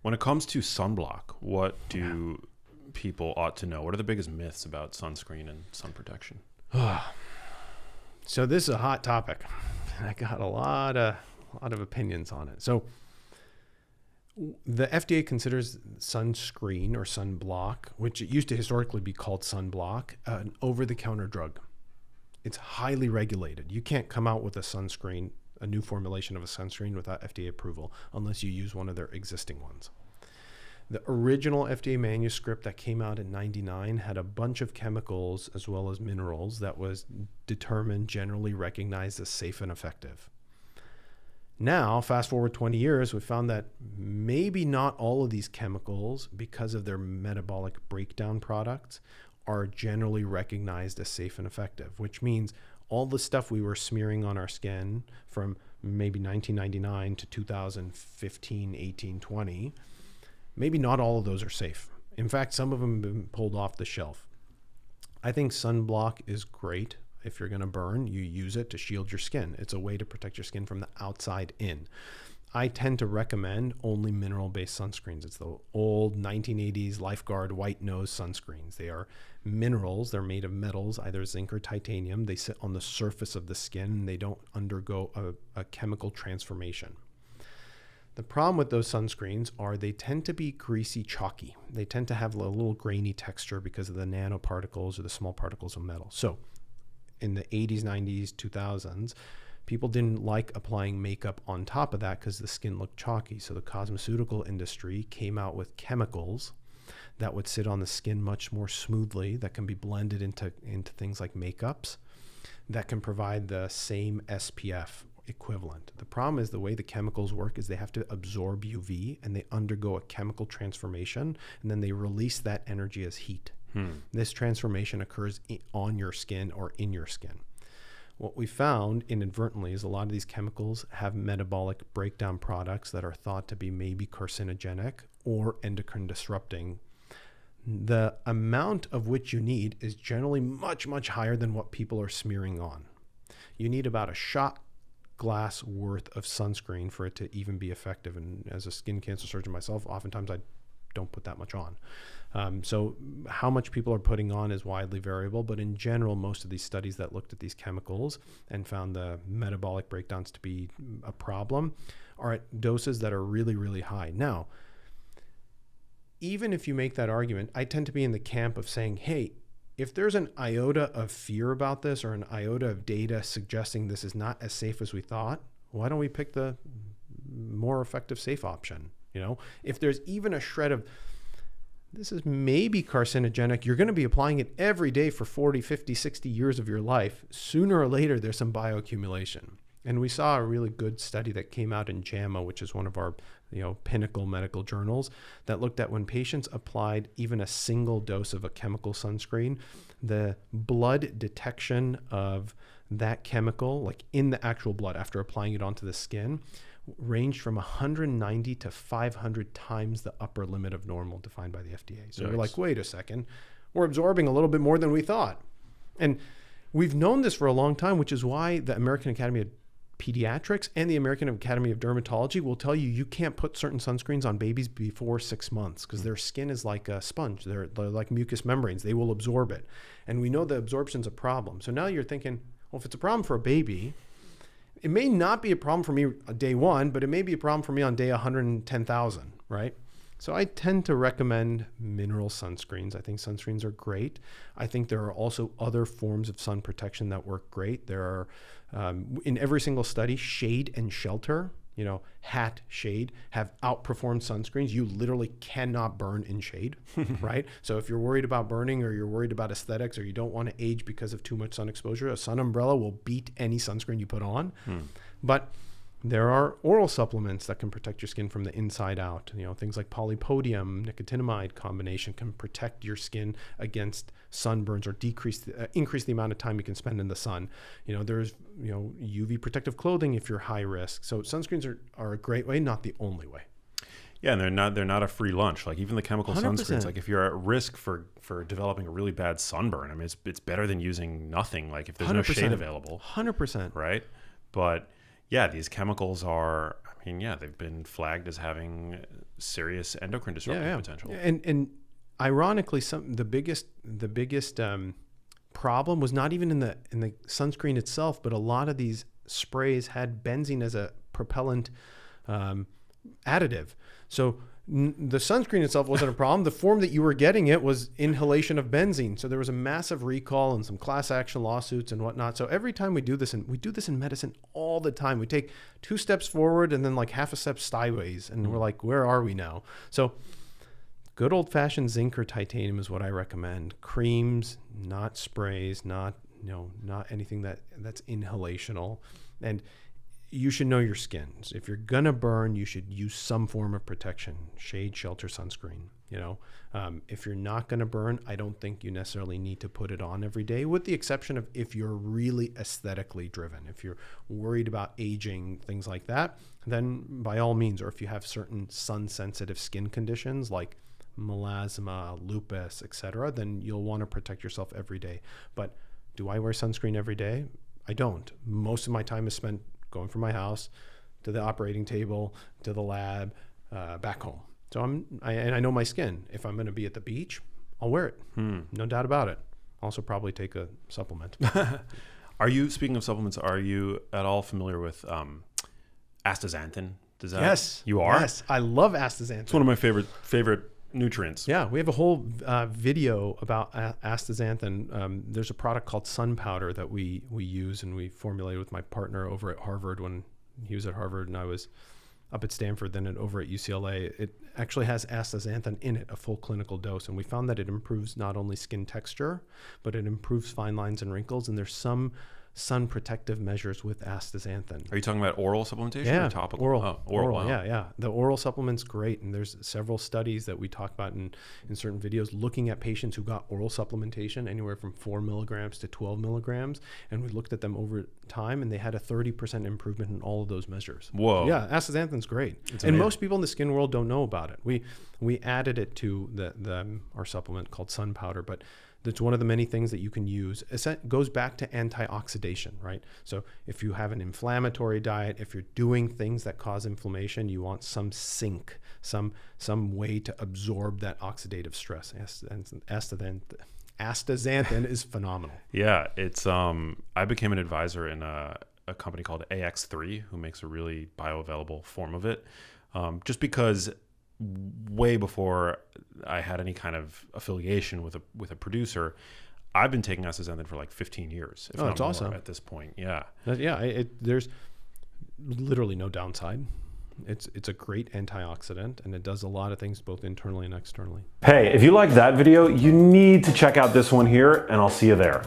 When it comes to sunblock, what do people ought to know? What are the biggest myths about sunscreen and sun protection? So this is a hot topic. I got a lot of opinions on it. So the FDA considers sunscreen or sunblock, which it used to historically be called sunblock, an over-the-counter drug. It's highly regulated. You can't come out with a sunscreen, a new formulation of a sunscreen without FDA approval unless you use one of their existing ones. The original FDA manuscript that came out in 99 had a bunch of chemicals as well as minerals that was determined, generally recognized as safe and effective. Now, fast forward 20 years, we found that maybe not all of these chemicals, because of their metabolic breakdown products, are generally recognized as safe and effective, which means all the stuff we were smearing on our skin from maybe 1999 to 2015, 18, 20, maybe not all of those are safe. In fact, some of them have been pulled off the shelf. I think sunblock is great. If you're going to burn, you use it to shield your skin. It's a way to protect your skin from the outside in. I tend to recommend only mineral-based sunscreens. It's the old 1980s Lifeguard white nose sunscreens. They are minerals. They're made of metals, either zinc or titanium. They sit on the surface of the skin and they don't undergo a chemical transformation. The problem with those sunscreens are they tend to be greasy, chalky. They tend to have a little grainy texture because of the nanoparticles or the small particles of metal. So in the 80s, 90s, 2000s, people didn't like applying makeup on top of that because the skin looked chalky. So the cosmeceutical industry came out with chemicals that would sit on the skin much more smoothly, that can be blended into things like makeups, that can provide the same SPF equivalent. The problem is the way the chemicals work is they have to absorb UV and they undergo a chemical transformation and then they release that energy as heat. This transformation occurs on your skin or in your skin. What we found inadvertently is a lot of these chemicals have metabolic breakdown products that are thought to be maybe carcinogenic or endocrine disrupting. The amount of which you need is generally much, much higher than what people are smearing on. You need about a shot glass worth of sunscreen for it to even be effective. And as a skin cancer surgeon myself, oftentimes I don't put that much on. So how much people are putting on is widely variable, but in general, most of these studies that looked at these chemicals and found the metabolic breakdowns to be a problem are at doses that are really, really high. Now, even if you make that argument, I tend to be in the camp of saying, hey, if there's an iota of fear about this or an iota of data suggesting this is not as safe as we thought, why don't we pick the more effective, safe option? You know, if there's even a shred of this is maybe carcinogenic, you're going to be applying it every day for 40, 50, 60 years of your life. Sooner or later, there's some bioaccumulation. And we saw a really good study that came out in JAMA, which is one of our pinnacle medical journals, that looked at when patients applied even a single dose of a chemical sunscreen, the blood detection of that chemical, like in the actual blood after applying it onto the skin, ranged from 190 to 500 times the upper limit of normal defined by the FDA. So we're like, wait a second, we're absorbing a little bit more than we thought. And we've known this for a long time, which is why the American Academy of Pediatrics and the American Academy of Dermatology will tell you can't put certain sunscreens on babies before 6 months because their skin is like a sponge. They're like mucous membranes. They will absorb it. And we know the absorption's a problem. So now you're thinking, well, if it's a problem for a baby, it may not be a problem for me on day one, but it may be a problem for me on day 110,000, right? So I tend to recommend mineral sunscreens. I think sunscreens are great. I think there are also other forms of sun protection that work great. There are, in every single study, shade and shelter, hat, shade, have outperformed sunscreens. You literally cannot burn in shade, right? So if you're worried about burning or you're worried about aesthetics or you don't want to age because of too much sun exposure, a sun umbrella will beat any sunscreen you put on. But there are oral supplements that can protect your skin from the inside out. Things like polypodium, nicotinamide combination can protect your skin against sunburns or increase the amount of time you can spend in the sun. There's UV protective clothing if you're high risk. So sunscreens are a great way, not the only way. Yeah, and they're not a free lunch. Like even the chemical 100%. sunscreens, like if you're at risk for developing a really bad sunburn, I mean it's better than using nothing. Like if there's 100%. No shade available. 100%. Right? But yeah, these chemicals are, And yeah, they've been flagged as having serious endocrine disruptive potential. And ironically, the biggest problem was not even in the sunscreen itself, but a lot of these sprays had benzene as a propellant additive. So the sunscreen itself wasn't a problem. The form that you were getting it was inhalation of benzene. So there was a massive recall and some class action lawsuits and whatnot. So every time we do this, and we do this in medicine all the time, we take 2 steps forward and then like half a step sideways, and we're like, where are we now? So good old fashioned zinc or titanium is what I recommend. Creams, not sprays, not anything that's inhalational. And you should know your skin. So if you're gonna burn, you should use some form of protection, shade, shelter, sunscreen. If you're not gonna burn, I don't think you necessarily need to put it on every day, with the exception of if you're really aesthetically driven. If you're worried about aging, things like that, then by all means, or if you have certain sun-sensitive skin conditions like melasma, lupus, etc., then you'll want to protect yourself every day. But do I wear sunscreen every day? I don't. Most of my time is spent going from my house to the operating table, to the lab, back home. So I know my skin. If I'm going to be at the beach, I'll wear it. No doubt about it. Also probably take a supplement. Speaking of supplements, are you at all familiar with astaxanthin? Yes. You are? Yes. I love astaxanthin. It's one of my favorite nutrients. Yeah, we have a whole video about astaxanthin. There's a product called Sun Powder that we use, and we formulated with my partner over at Harvard when he was at Harvard and I was up at Stanford, then over at UCLA. It actually has astaxanthin in it, a full clinical dose, and we found that it improves not only skin texture, but it improves fine lines and wrinkles, and there's some sun protective measures with astaxanthin. Are you talking about oral supplementation or topical? Oral. Oh, oral. Wow. Yeah. The oral supplement's great. And there's several studies that we talk about in certain videos looking at patients who got oral supplementation anywhere from 4 milligrams to 12 milligrams. And we looked at them over time, and they had a 30% improvement in all of those measures. Whoa. Yeah, astaxanthin's great. It's and amazing. most people in the skin world don't know about it. We added it to our supplement called Sun Powder, but that's one of the many things that you can use. It goes back to antioxidation, right? So if you have an inflammatory diet, if you're doing things that cause inflammation, you want some sink, some way to absorb that oxidative stress. Astaxanthin is phenomenal. Yeah, it's I became an advisor in a company called AX3, who makes a really bioavailable form of it, just because way before I had any kind of affiliation with a producer, I've been taking astaxanthin for like 15 years. If not that's more awesome. At this point. Yeah. There's literally no downside. It's a great antioxidant, and it does a lot of things both internally and externally. Hey, if you liked that video, you need to check out this one here, and I'll see you there.